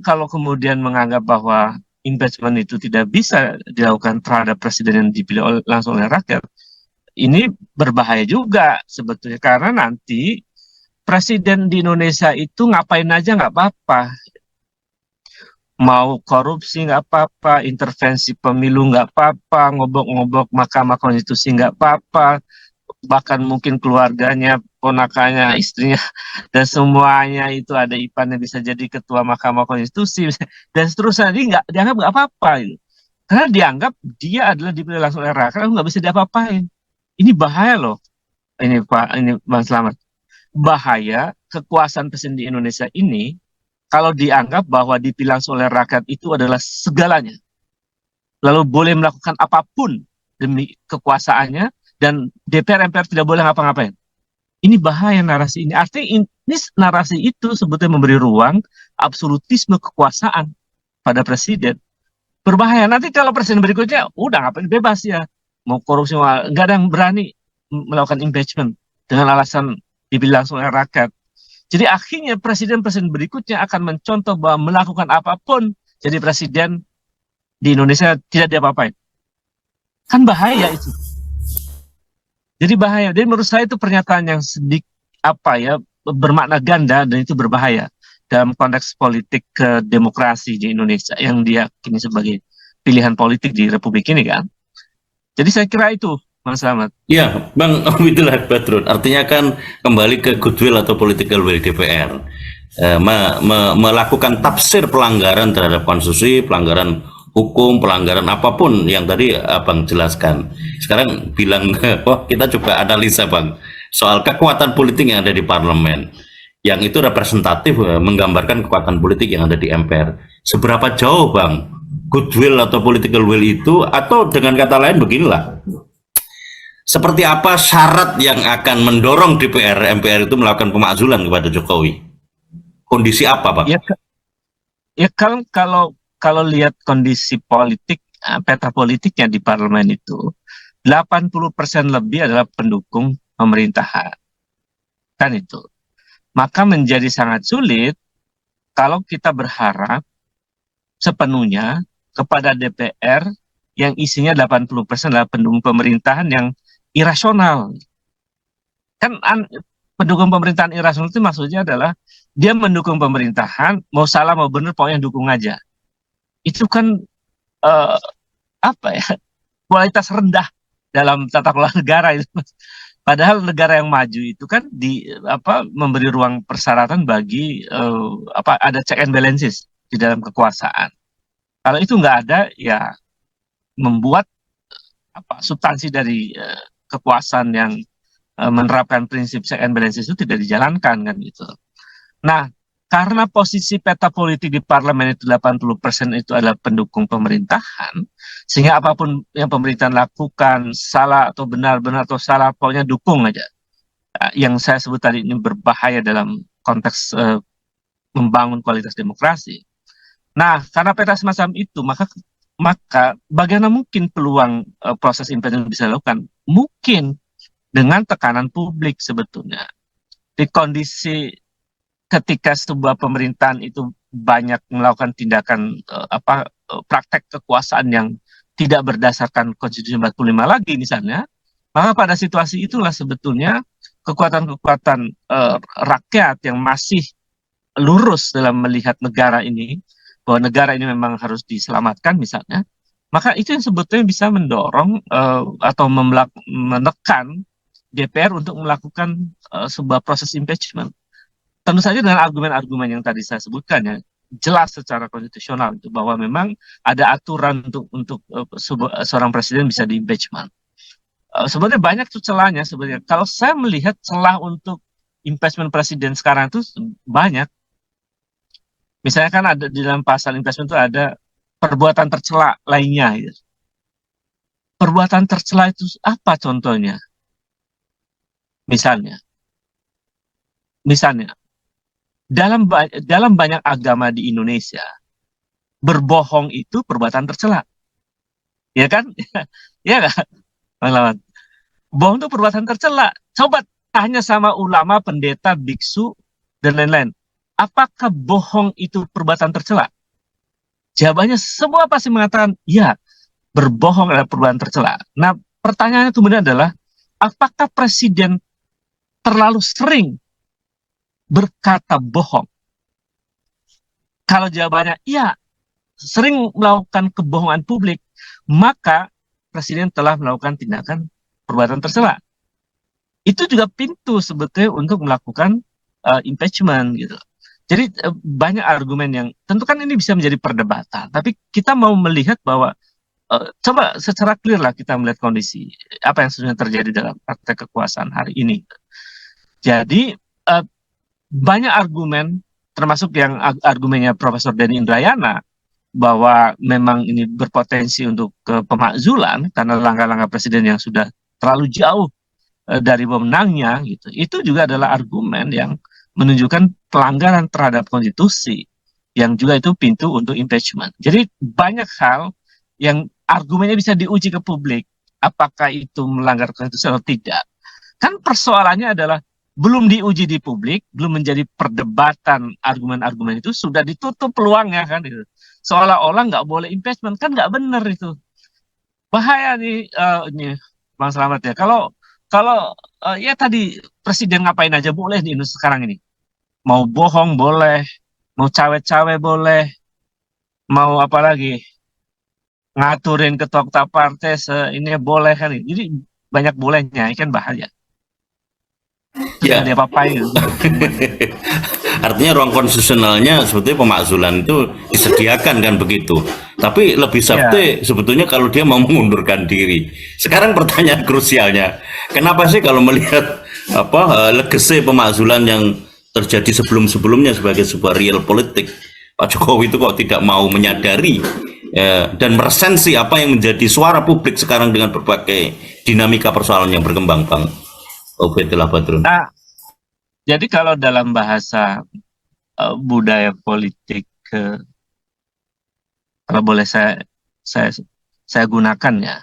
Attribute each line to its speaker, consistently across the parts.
Speaker 1: kalau kemudian menganggap bahwa impeachment itu tidak bisa dilakukan terhadap presiden yang dipilih langsung oleh rakyat, ini berbahaya juga sebetulnya, karena nanti presiden di Indonesia itu ngapain aja nggak apa-apa, mau korupsi nggak apa-apa, intervensi pemilu nggak apa-apa, ngobok-ngobok Mahkamah Konstitusi nggak apa-apa, bahkan mungkin keluarganya, ponakannya, istrinya, dan semuanya itu ada ipannya bisa jadi ketua Mahkamah Konstitusi, dan seterusnya. Dia nggak dianggap nggak apa-apa gitu. Karena dianggap dia adalah dipilih langsung oleh rakyat, nggak bisa diapa-apain. Ini bahaya loh, ini Pak, ini Bang Slamet. Bahaya kekuasaan presiden di Indonesia ini kalau dianggap bahwa dipilih langsung oleh rakyat itu adalah segalanya, lalu boleh melakukan apapun demi kekuasaannya, dan DPR MPR tidak boleh ngapa-ngapain. Ini bahaya narasi ini. Artinya ini narasi itu sebetulnya memberi ruang absolutisme kekuasaan pada presiden. Berbahaya. Nanti kalau presiden berikutnya udah ngapain, bebas ya, mau korupsi, nggak ada yang berani melakukan impeachment dengan alasan dipilih langsung oleh rakyat. Jadi akhirnya presiden-presiden berikutnya akan mencontoh bahwa melakukan apapun jadi presiden di Indonesia tidak diapa-apain. Kan bahaya itu. Jadi bahaya. Jadi menurut saya itu pernyataan yang sedikit bermakna ganda, dan itu berbahaya dalam konteks politik ke demokrasi di Indonesia yang diyakini sebagai pilihan politik di Republik ini kan. Jadi saya kira itu, Mas Slamet.
Speaker 2: Ya, Bang Abidillah Badrun. Artinya kan kembali ke goodwill atau political will DPR. Melakukan tafsir pelanggaran terhadap konstitusi, pelanggaran hukum, pelanggaran apapun yang tadi Abang jelaskan. Sekarang bilang, kita coba analisa Bang, soal kekuatan politik yang ada di parlemen, yang itu representatif menggambarkan kekuatan politik yang ada di MPR. Seberapa jauh Bang goodwill atau political will itu, atau dengan kata lain beginilah, seperti apa syarat yang akan mendorong DPR MPR itu melakukan pemakzulan kepada Jokowi? Kondisi apa Bang?
Speaker 1: Ya kalau lihat kondisi politik, peta politiknya di parlemen itu 80% lebih adalah pendukung pemerintahan. Kan itu. Maka menjadi sangat sulit kalau kita berharap sepenuhnya kepada DPR yang isinya 80% adalah pendukung pemerintahan yang irasional. Kan pendukung pemerintahan irasional itu maksudnya adalah dia mendukung pemerintahan, mau salah mau benar pokoknya dukung aja. Itu kan kualitas rendah dalam tata kelola negara itu. Padahal negara yang maju itu kan memberi ruang persyaratan bagi ada check and balances di dalam kekuasaan. Kalau itu nggak ada, ya membuat substansi dari kekuasaan yang menerapkan prinsip check and balances itu tidak dijalankan kan gitu. Nah, karena posisi peta politik di parlemen itu 80% itu adalah pendukung pemerintahan, sehingga apapun yang pemerintahan lakukan, salah atau benar atau salah, pokoknya dukung aja. Yang saya sebut tadi ini berbahaya dalam konteks membangun kualitas demokrasi. Nah, karena peta semacam itu, maka bagaimana mungkin peluang proses impeachment bisa dilakukan? Mungkin dengan tekanan publik sebetulnya. Di kondisi ketika sebuah pemerintahan itu banyak melakukan tindakan praktek kekuasaan yang tidak berdasarkan Konstitusi 45 lagi misalnya, maka pada situasi itulah sebetulnya kekuatan-kekuatan rakyat yang masih lurus dalam melihat negara ini, bahwa negara ini memang harus diselamatkan misalnya, maka itu yang sebetulnya bisa mendorong atau menekan DPR untuk melakukan sebuah proses impeachment. Tentu saja dengan argumen-argumen yang tadi saya sebutkan ya, jelas secara konstitusional itu bahwa memang ada aturan untuk seorang presiden bisa di-impeachment. Sebenarnya banyak tuh celahnya sebenarnya. Kalau saya melihat celah untuk impeachment presiden sekarang itu banyak. Misalnya kan ada di dalam pasal impeachment itu ada perbuatan tercela lainnya. Gitu. Perbuatan tercela itu apa contohnya? Misalnya dalam banyak agama di Indonesia, berbohong itu perbuatan tercela, ya kan? Ya kan, Bang Lawan? Bohong itu perbuatan tercela. Coba tanya sama ulama, pendeta, biksu, dan lain-lain. apakah bohong itu perbuatan tercela? Jawabannya semua pasti mengatakan, ya, berbohong adalah perbuatan tercela. Nah, pertanyaannya kemudian adalah, apakah presiden terlalu sering berkata bohong? Kalau jawabannya iya, sering melakukan kebohongan publik, maka presiden telah melakukan tindakan perbuatan tercela. Itu juga pintu sebetulnya untuk melakukan impeachment gitu. Jadi banyak argumen yang tentu kan ini bisa menjadi perdebatan, tapi kita mau melihat bahwa coba secara clear lah kita melihat kondisi apa yang sebenarnya terjadi dalam praktek kekuasaan hari ini. Jadi banyak argumen, termasuk yang argumennya Profesor Denny Indrayana, bahwa memang ini berpotensi untuk pemakzulan karena langkah-langkah presiden yang sudah terlalu jauh dari pemenangnya gitu. Itu juga adalah argumen yang menunjukkan pelanggaran terhadap konstitusi yang juga itu pintu untuk impeachment. Jadi banyak hal yang argumennya bisa diuji ke publik, apakah itu melanggar konstitusi atau tidak. Kan persoalannya adalah belum diuji di publik, belum menjadi perdebatan argumen-argumen itu, sudah ditutup peluangnya kan itu. Seolah-olah nggak boleh impeachment, kan nggak benar itu. Bahaya nih ini Bang Slamet ya. Kalau kalau ya tadi presiden ngapain aja boleh di Indonesia sekarang ini. Mau bohong boleh, mau cawe-cawe boleh, mau apa lagi, ngaturin ketua-ketua partai ini boleh kan. Jadi banyak bolehnya, ini kan bahaya. Terus nggak
Speaker 2: Ya,
Speaker 1: diapa-apain gitu.
Speaker 2: artinya ruang konstitusionalnya sebetulnya pemakzulan itu disediakan kan begitu. Tapi lebih
Speaker 1: Ya,
Speaker 2: sabte sebetulnya kalau dia mau mengundurkan diri. Sekarang pertanyaan krusialnya, kenapa sih kalau melihat legacy pemakzulan yang terjadi sebelum-sebelumnya sebagai sebuah real politik, Pak Jokowi itu kok tidak mau menyadari dan meresensi apa yang menjadi suara publik sekarang dengan berbagai dinamika persoalan yang berkembang, Bang Obedillah Badrun.
Speaker 1: nah, jadi kalau dalam bahasa budaya politik, kalau boleh saya saya gunakan ya,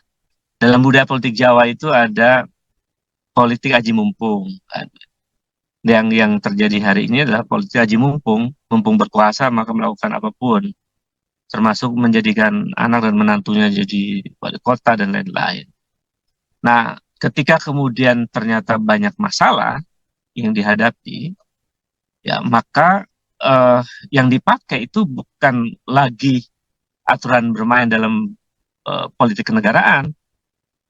Speaker 1: dalam budaya politik Jawa itu ada politik aji mumpung kan. Yang terjadi hari ini adalah politik aji mumpung, mumpung berkuasa maka melakukan apapun, termasuk menjadikan anak dan menantunya jadi wali kota dan lain-lain. Nah, ketika kemudian ternyata banyak masalah yang dihadapi, ya maka eh, yang dipakai itu bukan lagi aturan bermain dalam politik kenegaraan,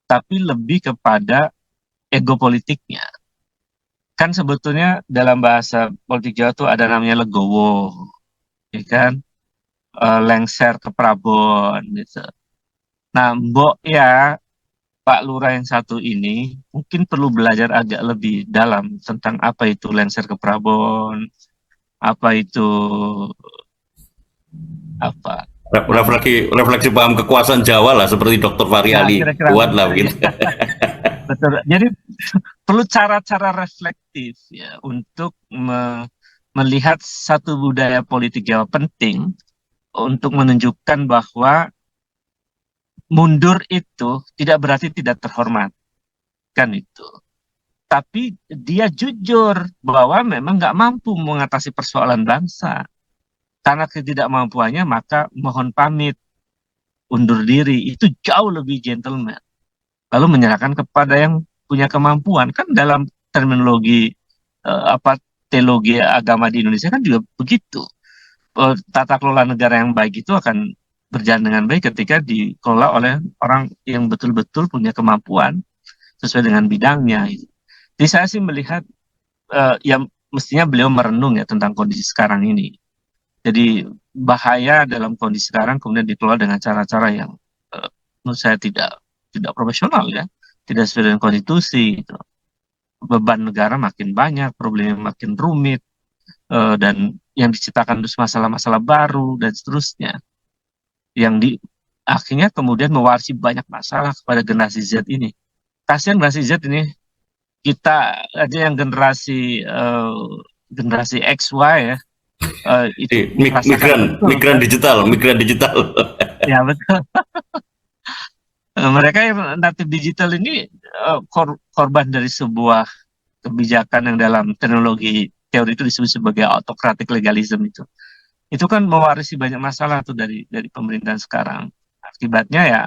Speaker 1: tapi lebih kepada ego politiknya. Kan sebetulnya dalam bahasa politik Jawa tuh ada namanya legowo, ya kan? Lengser ke Prabon gitu. Nah, Mbok ya Pak Lurah yang satu ini mungkin perlu belajar agak lebih dalam tentang apa itu lengser ke Prabon, apa itu apa namanya.
Speaker 2: Refleksi refleksi paham kekuasaan Jawa lah seperti Dr. Fahri
Speaker 1: Ya,
Speaker 2: Ali
Speaker 1: kira-kira
Speaker 2: buat
Speaker 1: begitu
Speaker 2: lah
Speaker 1: ya.
Speaker 2: begitu.
Speaker 1: Betul. Jadi perlu cara-cara reflektif ya untuk melihat satu budaya politik Jawa penting untuk menunjukkan bahwa mundur itu tidak berarti tidak terhormat, kan itu. Tapi dia jujur bahwa memang nggak mampu mengatasi persoalan bangsa. Karena ketidakmampuannya maka mohon pamit, undur diri. Itu jauh lebih gentleman. Lalu menyerahkan kepada yang punya kemampuan. Kan dalam terminologi teologi agama di Indonesia kan juga begitu. Tata kelola negara yang baik itu akan berjalan dengan baik ketika dikelola oleh orang yang betul-betul punya kemampuan sesuai dengan bidangnya. Jadi saya sih melihat ya mestinya beliau merenung ya tentang kondisi sekarang ini. Jadi bahaya dalam kondisi sekarang kemudian dikelola dengan cara-cara yang menurut saya tidak profesional ya, tidak sesuai dengan konstitusi. Gitu. Beban negara makin banyak, problemnya makin rumit, dan yang diciptakan terus masalah-masalah baru dan seterusnya. Yang akhirnya kemudian mewarisi banyak masalah kepada generasi Z ini. Kasihan generasi Z ini, kita aja yang generasi X Y ya, itu merasakan betul
Speaker 2: Migran
Speaker 1: kan.
Speaker 2: digital, migran digital.
Speaker 1: Ya betul. Mereka yang native digital ini korban dari sebuah kebijakan yang dalam teknologi teori itu disebut sebagai autocratic legalism itu kan mewarisi banyak masalah tuh dari pemerintahan sekarang. Akibatnya ya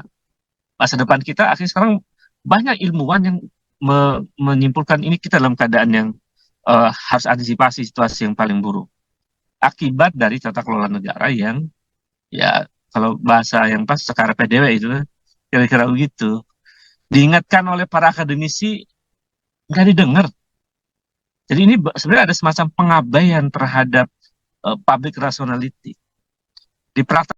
Speaker 1: masa depan kita akhirnya sekarang banyak ilmuwan yang menyimpulkan ini kita dalam keadaan yang harus antisipasi situasi yang paling buruk akibat dari tata kelola negara yang ya kalau bahasa yang pas sekarang PDW itu kira-kira begitu. Diingatkan oleh para akademisi nggak didengar. Jadi ini sebenarnya ada semacam pengabaian terhadap public rationality. Di praktek